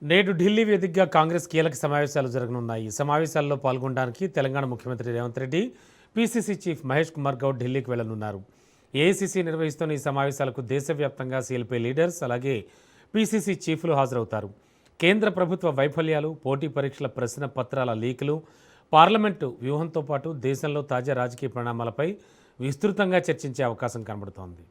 నేడు ఢిల్లీ వేదికగా కాంగ్రెస్ కీలక సమావేశాలు జరగనున్నాయి. ఈ సమావేశాల్లో పాల్గొనడానికి తెలంగాణ ముఖ్యమంత్రి రేవంత్ రెడ్డి, పీసీసీ చీఫ్ మహేష్ కుమార్ గౌడ్ ఢిల్లీకి వెళ్లనున్నారు. ఏఐసీసీ నిర్వహిస్తున్న ఈ సమావేశాలకు దేశవ్యాప్తంగా సీఎల్పీ లీడర్స్, అలాగే పీసీసీ చీఫ్లు హాజరవుతారు. కేంద్ర ప్రభుత్వ వైఫల్యాలు, పోటీ పరీక్షల ప్రశ్న పత్రాల లీకులు, పార్లమెంటు వ్యూహంతో పాటు దేశంలో తాజా రాజకీయ పరిణామాలపై విస్తృతంగా చర్చించే అవకాశం కనబడుతోంది.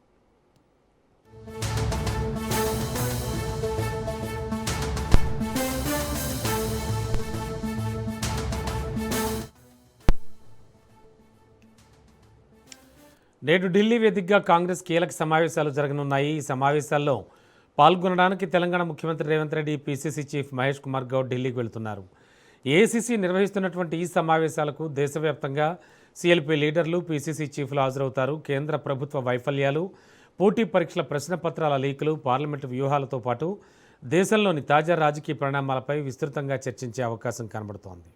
నేడు ఢిల్లీ వేదికగా కాంగ్రెస్ కీలక సమావేశాలు జరగనున్నాయి. ఈ సమావేశాల్లో పాల్గొనడానికి తెలంగాణ ముఖ్యమంత్రి రేవంత్ రెడ్డి, పీసీసీ చీఫ్ మహేష్ కుమార్ గౌడ్ ఢిల్లీకి వెళ్తున్నారు. ఏఐసీసీ నిర్వహిస్తున్నటువంటి ఈ సమావేశాలకు దేశవ్యాప్తంగా సీఎల్పీ లీడర్లు, పీసీసీ చీఫ్లు హాజరవుతారు. కేంద్ర ప్రభుత్వ వైఫల్యాలు, పోటీ పరీక్షల ప్రశ్నపత్రాల లీకులు, పార్లమెంటు వ్యూహాలతో పాటు దేశంలోని తాజా రాజకీయ పరిణామాలపై విస్తృతంగా చర్చించే అవకాశం కనబడుతోంది.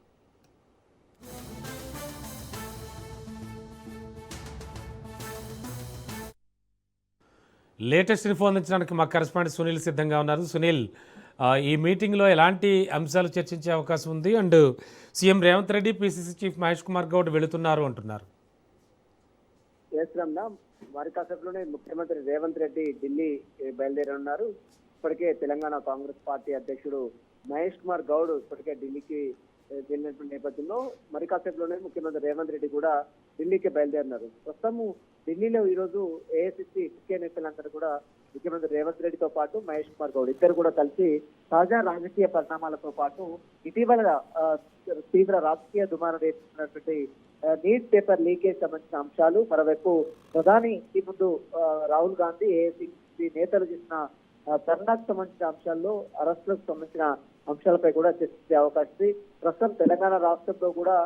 లేటెస్ట్ ఇన్ఫో అందించడానికి మా కరెస్పాండెంట్ సునీల్ సిద్ధంగా ఉన్నారు. సునీల్, ఈ మీటింగ్లో ఎలాంటి అంశాలు చర్చించే అవకాశం ఉంది? And CM Revanth Reddy, PCC chief Mahesh Kumar Goud వెళుతున్నారు అంటున్నారు. మరి కాసేపులోనే ముఖ్యమంత్రి రేవంత్ రెడ్డి ఢిల్లీ బయలుదేరనున్నారు. ఇప్పటికే తెలంగాణ కాంగ్రెస్ పార్టీ అధ్యక్షుడు మహేష్ కుమార్ గౌడ్ ఇప్పటికే ఢిల్లీకి వెళ్ళినటువంటి నేపథ్యంలో మరి కాసేపులోనే ముఖ్యమంత్రి రేవంత్ రెడ్డి కూడా ఢిల్లీకి బయలుదేరినారు. ప్రస్తుతము ఢిల్లీలో ఈ రోజు ఏఐసిసి ముఖ్య నేతలందరూ కూడా ముఖ్యమంత్రి రేవంత్ రెడ్డితో పాటు మహేష్ కుమార్ గౌడ్ ఇద్దరు కూడా కలిసి తాజా రాజకీయ పరిణామాలతో పాటు ఇటీవల తీవ్ర రాజకీయ దుమారం రేపుతున్నటువంటి నీట్ పేపర్ లీకేజ్ సంబంధించిన అంశాలు, మరోవైపు ప్రధాని ముందు రాహుల్ గాంధీ ఏఐసిసి నేతలు చేసిన ధర్నాకు సంబంధించిన అంశాల్లో, అరెస్టులకు సంబంధించిన అంశాలపై కూడా చర్చించే అవకాశం ఉంది. ప్రస్తుతం తెలంగాణ రాష్ట్రంలో కూడా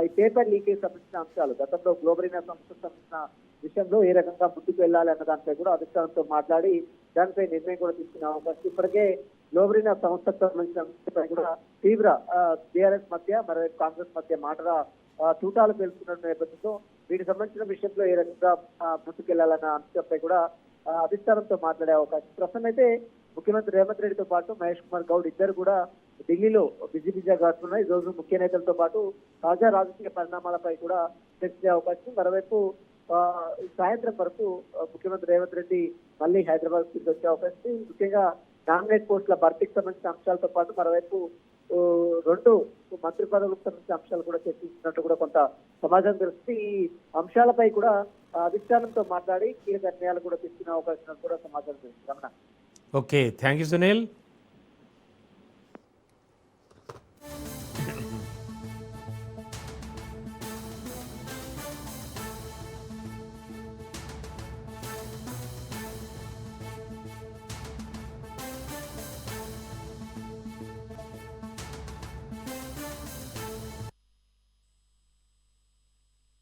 ఈ పేపర్ లీకేజ్ సంబంధించిన అంశాలు, గతంలో గ్లోబరీనా సంస్థకు సంబంధించిన విషయంలో ఏ రకంగా ముందుకు వెళ్ళాలి అన్న దానిపై కూడా అధికారులతో మాట్లాడి దానిపై నిర్ణయం కూడా తీసుకునే అవకాశం. ఇప్పటికే గ్లోబరీనా సంస్థకు సంబంధించిన అంశంపై కూడా తీవ్ర టీఆర్ఎస్ మధ్య, మరోవైపు కాంగ్రెస్ మధ్య మాటల తూటాలు పేలుతున్న నేపథ్యంలో వీటికి సంబంధించిన విషయంలో ఏ రకంగా ముందుకెళ్లాలన్న అంశంపై కూడా అధిష్టానంతో మాట్లాడే అవకాశం. ప్రస్తుతం అయితే ముఖ్యమంత్రి రేవంత్ రెడ్డితో పాటు మహేష్ కుమార్ గౌడ్ ఇద్దరు కూడా ఢిల్లీలో బిజీగా గడుపుతున్నాయి. ఈ రోజు ముఖ్య నేతలతో పాటు తాజా రాజకీయ పరిణామాలపై కూడా చర్చించే అవకాశం. మరోవైపు సాయంత్రం వరకు ముఖ్యమంత్రి రేవంత్ రెడ్డి మళ్ళీ హైదరాబాద్ కి వచ్చే అవకాశం. ముఖ్యంగా నామినేట్ పోస్టుల భర్తీకి సంబంధించిన అంశాలతో పాటు మరోవైపు 2 మంత్రి పదవులకు సంబంధించిన అంశాలు కూడా చర్చిస్తున్నట్టు కూడా కొంత సమాజం తెలుస్తుంది. ఈ అంశాలపై కూడా అధిష్టానంతో మాట్లాడి కీలక నిర్ణయాలు కూడా తీసుకునే అవకాశం కూడా సమాచారం తెలుస్తుంది. Okay, thank you Sunil.